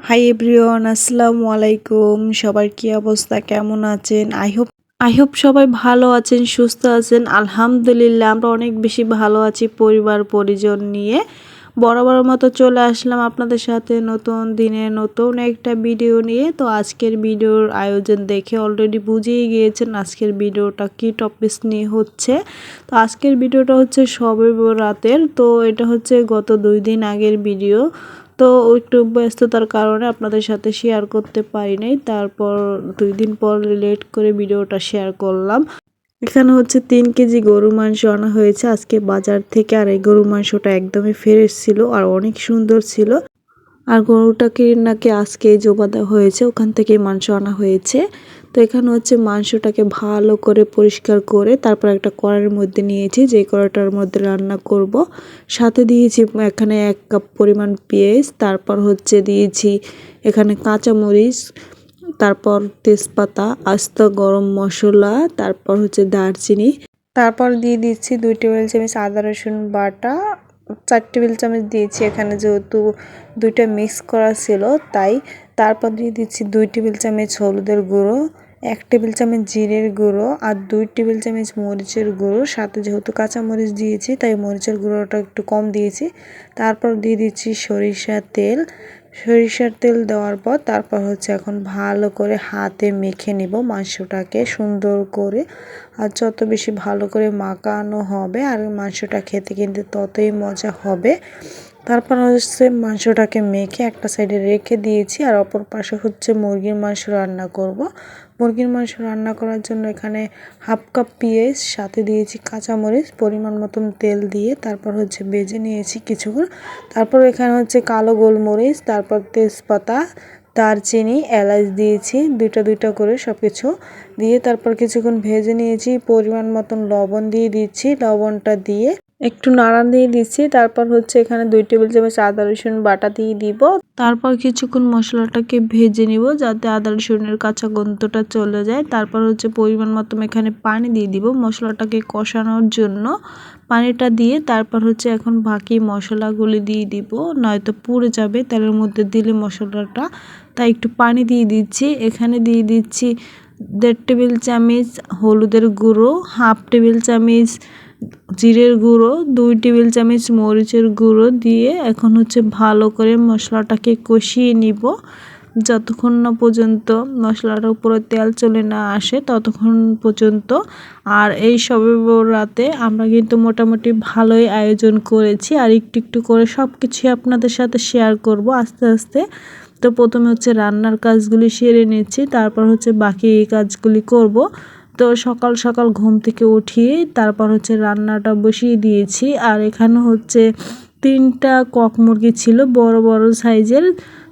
Hi everyone, আসসালামু আলাইকুম। সবার কি অবস্থা, কেমন আছেন? আই হোপ সবাই ভালো আছেন, সুস্থ আছেন। আলহামদুলিল্লাহ আমরা অনেক বেশি ভালো আছি পরিবার পরিজন নিয়ে। বরাবর মতো চলে আসলাম আপনাদের সাথে নতুন দিনে নতুন একটা ভিডিও নিয়ে। তো আজকের ভিডিওর আয়োজন দেখে অলরেডি বুঝেই গিয়েছেন আজকের ভিডিওটা কি টপিকস নিয়ে হচ্ছে। তো আজকের ভিডিওটা হচ্ছে শবে বরাতের। তো এটা হচ্ছে গত 2 দিন আগের ভিডিও। তো একটু ব্যস্ততার কারণে আপনাদের সাথে শেয়ার করতে পারি নাই। তারপর 2 দিন পর লেট করে ভিডিওটা শেয়ার করলাম। এখানে হচ্ছে 3 কেজি গরু মাংস আনা হয়েছে আজকে বাজার থেকে। আর এই গরু মাংসটা একদমই ফ্রেশ ছিল আর অনেক সুন্দর ছিল। আর গরুটাকে নাকি আজকে জোবা দেওয়া হয়েছে, ওখান থেকে মাংস আনা হয়েছে। তো এখানে হচ্ছে মাংসটাকে ভালো করে পরিষ্কার করে তারপর একটা কড়াইয়ের মধ্যে নিয়েছি, যে কড়াইটার মধ্যে রান্না করব। সাথে দিয়েছি এখানে 1 কাপ পরিমাণ পেঁয়াজ, তারপর হচ্ছে দিয়েছি এখানে কাঁচামরিচ, তারপর তেজপাতা, আস্ত গরম মশলা, তারপর হচ্ছে দারচিনি, তারপর দিয়ে দিচ্ছি 2 টেবিল চামচ আদা রসুন বাটা, 4 টেবিল চামচ দিয়েছি এখানে, যেহেতু দুইটা মিক্স করা ছিল তাই। তারপর দিয়ে দিচ্ছি 2 টেবিল চামচ হলুদের গুঁড়ো, 1 টেবিল চামচ জিরের গুঁড়ো আর 2 টেবিল চামচ মরিচের গুঁড়ো। সাথে যেহেতু কাঁচা মরিচ দিয়েছি তাই মরিচের গুঁড়োটা একটু কম দিয়েছি। তারপর দিয়ে দিচ্ছি সরিষার তেল। সরিষার তেল দেওয়ার পর তারপর হচ্ছে এখন ভালো করে হাতে মেখে নিব মাংসটাকে সুন্দর করে। আর যত বেশি ভালো করে মাখানো হবে আর মাংসটা খেতে কিন্তু ততই মজা হবে। তারপর হচ্ছে মাংসটাকে মেখে একটা সাইডে রেখে দিয়েছি। আর অপর পাশে হচ্ছে মুরগির মাংস রান্না করব। মুরগির মাংস রান্না করার জন্য এখানে 1/2 কাপ পেঁয়াজ, সাথে দিয়েছি কাঁচামরিচ, পরিমাণ মতন তেল দিয়ে তারপর হচ্ছে ভেজে নিয়েছি কিছুক্ষণ। তারপর এখানে হচ্ছে কালো গোলমরিচ, তারপর তেজপাতা, দারচিনি, এলাচ দিয়েছি দুইটা দুইটা করে সব কিছু দিয়ে তারপর কিছুক্ষণ ভেজে নিয়েছি। পরিমাণ মতন লবণ দিয়ে দিচ্ছি, লবণটা দিয়ে একটু নাড়া দিয়ে দিচ্ছি। তারপর হচ্ছে এখানে 2 টেবিল চামচ আদা রসুন বাটা দিয়ে দিব। তারপর কিছুক্ষণ মশলাটাকে ভেজে নিব যাতে আদা রসুনের কাঁচা গন্ধটা চলে যায়। তারপর হচ্ছে পরিমাণ মতো এখানে পানি দিয়ে দিব মশলাটাকে কষানোর জন্য। পানিটা দিয়ে তারপর হচ্ছে এখন বাকি মশলাগুলি দিয়ে দিব, নয়তো পুড়ে যাবে তেলের মধ্যে দিলে মশলাটা। তাই একটু পানি দিয়ে দিচ্ছি। এখানে দিয়ে দিচ্ছি 1.5 টেবিল চামচ হলুদের গুঁড়ো, 1/2 টেবিল চামচ জিরের গুঁড়ো, 2 টেবিল চামচ মরিচের গুঁড়ো দিয়ে এখন হচ্ছে ভালো করে মশলাটাকে কষিয়ে নিব যতক্ষণ না পর্যন্ত মশলাটার উপরে তেল চলে না আসে ততক্ষণ পর্যন্ত। আর এই সবে বরাতে আমরা কিন্তু মোটামুটি ভালোই আয়োজন করেছি আর একটু একটু করে সব কিছুই আপনাদের সাথে শেয়ার করব আস্তে আস্তে। তো প্রথমে হচ্ছে রান্নার কাজগুলি সেরে নিচ্ছি, তারপর হচ্ছে বাকি এই কাজগুলি করব। তো সকাল সকাল ঘুম থেকে উঠিয়ে তারপর হচ্ছে রান্নাটা বসিয়ে দিয়েছি। আর এখানে হচ্ছে 3টা কক মুরগি ছিল বড় বড় সাইজের।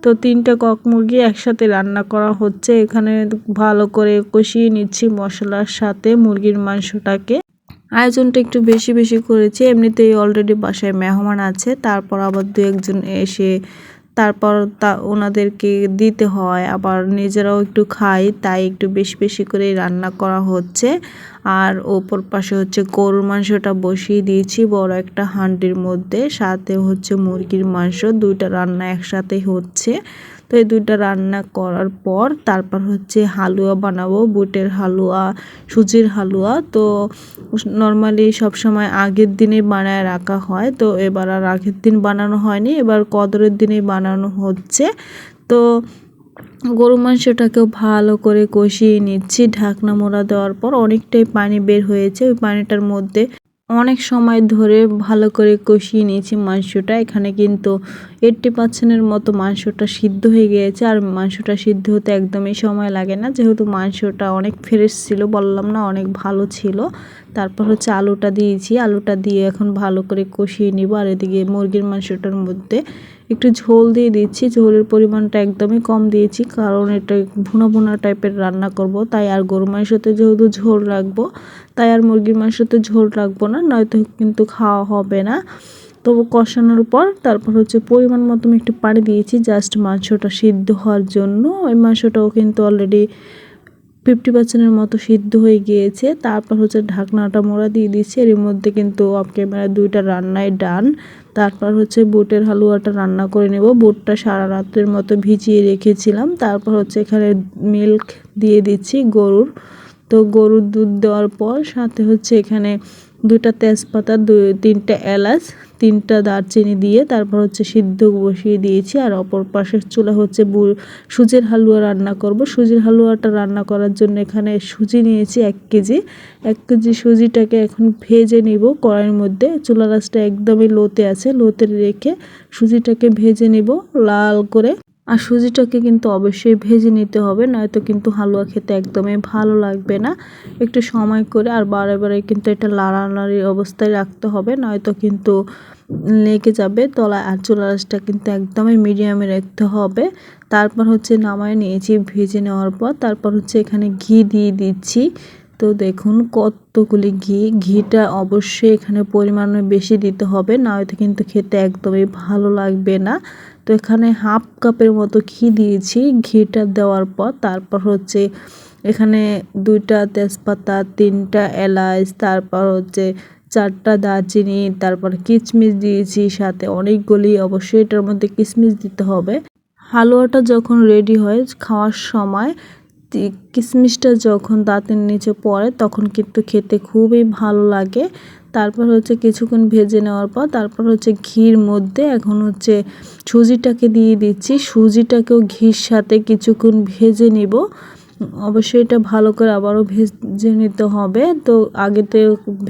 তো 3টা কক মুরগি একসাথে রান্না করা হচ্ছে। এখানে ভালো করে কষিয়ে নিচ্ছি মশলার সাথে মুরগির মাংসটাকে। আয়োজনটা একটু বেশি বেশি করেছি, এমনিতেই অলরেডি বাসায় মেহমান আছে, তারপর আবার 2-1 জন এসে তারপর ওনাদেরকে দিতে হয়, আবার নিজেরাও একটু খাই, তাই একটু বেশি বেশি করে রান্না করা হচ্ছে। আর ওপর পাশে হচ্ছে গরুর মাংসটা বসিয়ে দিয়েছি বড় একটা হাঁডির মধ্যে, সাথে হচ্ছে মুরগির মাংস, 2টা রান্না একসাথে হচ্ছে। তো এই 2টা রান্না করার পর তারপর হচ্ছে হালুয়া বানাবো, বুটের হালুয়া, সুজির হালুয়া। তো নর্মালি সবসময় আগের দিনে বানায় রাখা হয়, তো এবার আর আগের দিন বানানো হয়নি, এবার কদরের দিনেই বানানো হচ্ছে। তো গরু মাংসটাকেও ভালো করে কষিয়ে নিচ্ছি ঢাকনা মোড়া দেওয়ার পর। অনেকটাই পানি বের হয়েছে, ওই পানিটার মধ্যে অনেক সময় ধরে ভালো করে কষিয়ে নিয়েছি মাংসটা। এখানে কিন্তু 80% মতো মাংসটা সিদ্ধ হয়ে গিয়েছে। আর মাংসটা সিদ্ধ হতে একদমই সময় লাগে না, যেহেতু মাংসটা অনেক ফ্রেশ ছিল, বললাম না অনেক ভালো ছিল। তারপর হচ্ছে আলুটা দিয়েছি, আলুটা দিয়ে এখন ভালো করে কষিয়ে নিব। আর এদিকে মুরগির মাংসটার মধ্যে একটু ঝোল দিয়ে দিচ্ছি, ঝোলের পরিমাণটা একদমই কম দিয়েছি কারণ এটা ভুনা ভুনা টাইপের রান্না করব তাই। আর গরু মাংসতে যেহেতু ঝোল রাখবো তাই আর মুরগির মাংসতে ঝোল রাখবো না, নয়তো কিন্তু খাওয়া হবে না। তবু কষানোর পর তারপর হচ্ছে পরিমাণ মতো একটু পানি দিয়েছি জাস্ট মাংসটা সিদ্ধ হওয়ার জন্য। ওই মাংসটাও কিন্তু অলরেডি 50% মতো সিদ্ধ হয়ে গিয়েছে। তারপর হচ্ছে ঢাকনাটা মোড়া দিয়ে দিচ্ছি। এর মধ্যে কিন্তু অফ ক্যামেরা 2টা রান্নাই ডান। তারপর হচ্ছে বুটের হালুয়াটা রান্না করে নেব। বুটটা সারা রাতের মতো ভিজিয়ে রেখেছিলাম। তারপর হচ্ছে এখানে মিল্ক দিয়ে দিচ্ছি গরুর। তো গরুর দুধ দেওয়ার পর সাথে হচ্ছে এখানে 2টা তেজপাতা, 3টা এলাচ, 3টা দারচিনি দিয়ে তারপর হচ্ছে সিদ্ধ বসিয়ে দিয়েছি। আর অপর পাশের চুলা হচ্ছে সুজির হালুয়া রান্না করব। সুজির হালুয়াটা রান্না করার জন্য এখানে সুজি নিয়েছি 1 কেজি। 1 কেজি সুজিটাকে এখন ভেজে নিব কড়াইয়ের মধ্যে। চুলার আঁচটা একদমই লোতে আছে, লোতে রেখে সুজিটাকে ভেজে নিব লাল করে। আর সুজিটাকে কিন্তু অবশ্যই ভেজে নিতে হবে, নয়তো কিন্তু হালুয়া খেতে একদমই ভালো লাগবে না। একটু সময় করে আর বারে বারে কিন্তু এটা লাড়ালাড়ি অবস্থায় রাখতে হবে, নয়তো কিন্তু লেগে যাবে তলায়। আর চুলার আঁচটা কিন্তু একদমই মিডিয়ামে রাখতে হবে। তারপর হচ্ছে নামায় নিয়েছি ভেজে নেওয়ার পর। তারপর হচ্ছে এখানে ঘি দিয়ে দিচ্ছি। তো দেখুন কতগুলি ঘিটা অবশ্যই এখানে পরিমাণে বেশি দিতে হবে, নয়তো কিন্তু খেতে একদমই ভালো লাগবে না। তো এখানে হাফ কাপের মতো ঘি দিয়েছি। ঘিটা দেওয়ার পর তারপর হচ্ছে এখানে 2টা তেজপাতা, 3টা এলাচ, তারপর হচ্ছে 4টা দারচিনি, তারপর কিশমিশ দিয়েছি সাথে অনেকগুলি। অবশ্যই এটার মধ্যে কিশমিশ দিতে হবে। হালুয়াটা যখন রেডি হয় খাওয়ার সময় কিশমিশটা যখন দাঁতের নিচে পড়ে তখন কিন্তু খেতে খুবই ভালো লাগে। তারপর হচ্ছে কিছুক্ষণ ভেজে নেওয়ার পর তারপর হচ্ছে ঘির মধ্যে এখন হচ্ছে সুজিটাকে দিয়ে দিচ্ছি। সুজিটাকেও ঘির সাথে কিছুক্ষণ ভেজে নিব। অবশ্যই এটা ভালো করে আবারও ভেজে নিতে হবে। তো আগেতে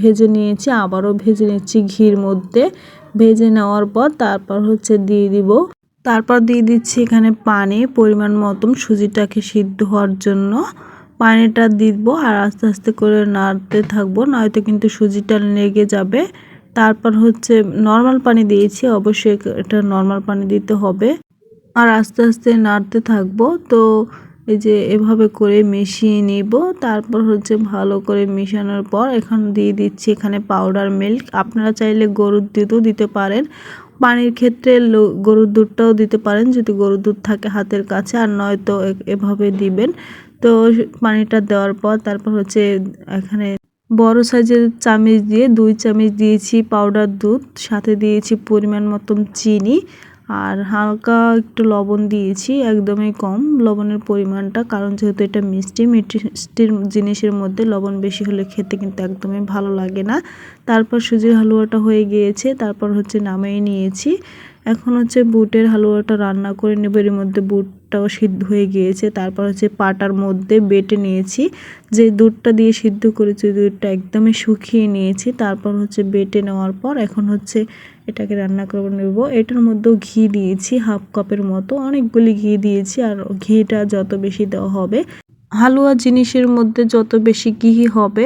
ভেজে নিয়েছি, আবারও ভেজে নিচ্ছি ঘির মধ্যে। ভেজে নেওয়ার পর তারপর হচ্ছে দিয়ে দিব। তারপর দিয়ে দিচ্ছি এখানে পানি পরিমাণ মতন সুজিটাকে সিদ্ধ হওয়ার জন্য। পানিটা দিব আর আস্তে আস্তে করে নাড়তে থাকবো, নয়তো কিন্তু সুজিটা লেগে যাবে। তারপর হচ্ছে নর্মাল পানি দিয়েছি, অবশ্যই এটা নর্মাল পানি দিতে হবে। আর আস্তে আস্তে নাড়তে থাকবো। তো এই যে এভাবে করে মিশিয়ে নিব। তারপর হচ্ছে ভালো করে মিশানোর পর এখন দিয়ে দিচ্ছি এখানে পাউডার মিল্ক। আপনারা চাইলে গরুর দুধও দিতে পারেন, পানির ক্ষেত্রে গরুর দুধটাও দিতে পারেন যদি গরুর দুধ থাকে হাতের কাছে, আর নয়তো এভাবে দিবেন। তো পানিটা দেওয়ার পর তারপর হচ্ছে এখানে বড় সাইজের চামচ দিয়ে 2 চামচ দিয়েছি পাউডার দুধ, সাথে দিয়েছি পরিমাণ মতন চিনি আর হালকা একটু লবণ দিয়েছি, একদমই কম লবণের পরিমাণটা, কারণ যেহেতু এটা মিষ্টির জিনিসের মধ্যে লবণ বেশি হলে খেতে কিন্তু একদমই ভালো লাগে না। তারপর সুজির হালুয়াটা হয়ে গিয়েছে, তারপর হচ্ছে নামিয়ে নিয়েছি। এখন হচ্ছে বুটের হালুয়াটা রান্না করে নেব। এর মধ্যে বুটটাও সিদ্ধ হয়ে গিয়েছে। তারপর হচ্ছে পাটার মধ্যে বেটে নিয়েছি, যে দুধটা দিয়ে সিদ্ধ করেছি দুধটা একদমই শুকিয়ে নিয়েছি। তারপর হচ্ছে বেটে নেওয়ার পর এখন হচ্ছে এটাকে রান্না করে নেব। এটার মধ্যেও ঘি দিয়েছি হাফ কাপের মতো, অনেকগুলি ঘি দিয়েছি। আর ঘিটা যত বেশি দেওয়া হবে, হালুয়া জিনিসের মধ্যে যত বেশি ঘি হবে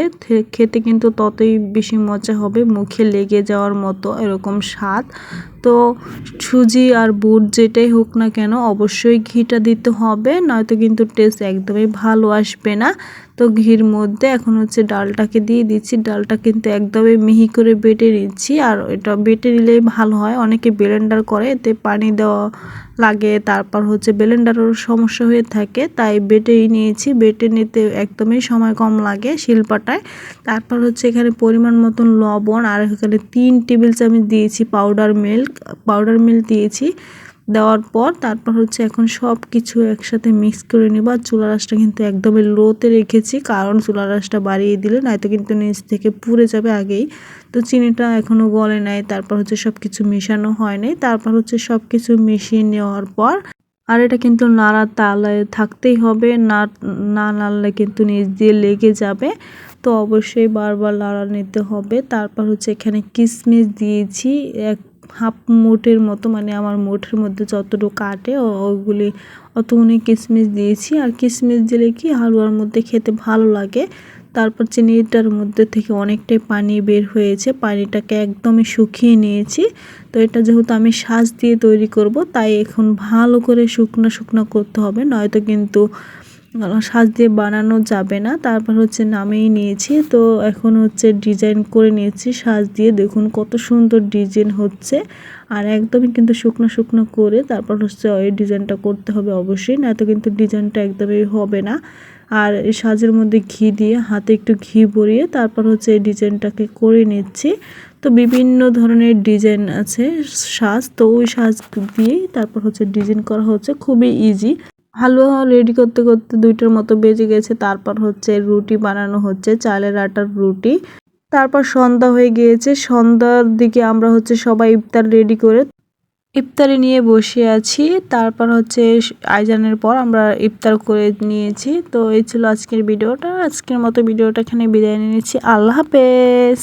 খেতে কিন্তু ততই বেশি মজা হবে, মুখে লেগে যাওয়ার মতো এরকম স্বাদ। তো সুজি আর বুট যেটাই হোক না কেন অবশ্যই ঘিটা দিতে হবে, নয়তো কিন্তু টেস্ট একদমই ভালো আসবে না। তো ঘির মধ্যে এখন হচ্ছে ডালটাকে দিয়ে দিচ্ছি। ডালটা কিন্তু একদমই মিহি করে বেটে নিচ্ছি, আর এটা বেটে নিলেই ভালো হয়। অনেকে ব্লেন্ডার করে, এতে পানি দেওয়া লাগে, তারপর হচ্ছে ব্লেন্ডারের সমস্যা হয়ে থাকে, তাই বেটেই নিয়েছি। বেটে নিতে একদমই সময় কম লাগে শিলপাটায়। তারপর হচ্ছে এখানে পরিমাণ মতন লবণ, আর এখানে 3 টেবিল চামচ দিয়েছি পাউডার মিল্ক দিয়েছি। দেওয়ার পর তারপর হচ্ছে এখন সব কিছু একসাথে মিক্স করে নেব। আর চুলার আঁচটা কিন্তু একদমই লোতে রেখেছি, কারণ চুলার আঁচটা বাড়িয়ে দিলে নয়তো কিন্তু নিচ থেকে পুড়ে যাবে আগেই। তো চিনিটা এখনও গলে নাই, তারপর হচ্ছে সব কিছু মেশানো হয়নি। তারপর হচ্ছে সব কিছু মিশিয়ে নেওয়ার পর, আর এটা কিন্তু নাড়া তালে থাকতেই হবে, না নাড়লে কিন্তু নিচ দিয়ে লেগে যাবে। তো অবশ্যই বারবার নাড়া নিতে হবে। তারপর হচ্ছে এখানে কিশমিশ দিয়েছি হাফ মুঠের মতো, মানে আমার মুঠের মধ্যে যতটুকু কাটে ওইগুলি অতগুলি কিশমিশ দিয়েছি। আর কিশমিশ দিলে কি হালুয়ার মধ্যে খেতে ভালো লাগে। তারপর চিনিটার মধ্যে থেকে অনেকটাই পানি বের হয়েছে, পানিটাকে একদমই শুকিয়ে নিয়েছি। তো এটা যেহেতু আমি শাঁস দিয়ে তৈরি করব, তাই এখন ভালো করে শুকনো করতে হবে, নয়তো কিন্তু সাজ দিয়ে বানানো যাবে না। তারপর হচ্ছে নামিয়ে নিয়েছি। তো এখন হচ্ছে ডিজাইন করে নিয়েছি সাজ দিয়ে, দেখুন কত সুন্দর ডিজাইন হচ্ছে। আর একদমই কিন্তু শুকনো শুকনো করে তারপর হচ্ছে এই ডিজাইনটা করতে হবে অবশ্যই, নয়তো কিন্তু ডিজাইনটা একদমই হবে না। আর এই সাজের মধ্যে ঘি দিয়ে হাতে একটু ঘি ভরিয়ে তারপর হচ্ছে এই ডিজাইনটাকে করে নিচ্ছি। তো বিভিন্ন ধরনের ডিজাইন আছে সাজ, তো ওই সাজ দিয়েই তারপর হচ্ছে ডিজাইন করা হচ্ছে, খুবই ইজি। হালুয়া রেডি করতে করতে 2টার মতো বেজে গেছে। তারপর হচ্ছে রুটি বানানো হচ্ছে, চালের আটার রুটি। তারপর সন্ধ্যা হয়ে গিয়েছে, সন্ধ্যার দিকে আমরা হচ্ছে সবাই ইফতার রেডি করে ইফতারি নিয়ে বসে আছি। তারপর হচ্ছে আইজানের পর আমরা ইফতার করে নিয়েছি। তো এই ছিল আজকের ভিডিওটা। আজকের মতো ভিডিওটা এখানে বিদায় নিয়েছি। আল্লাহ হাফেজ।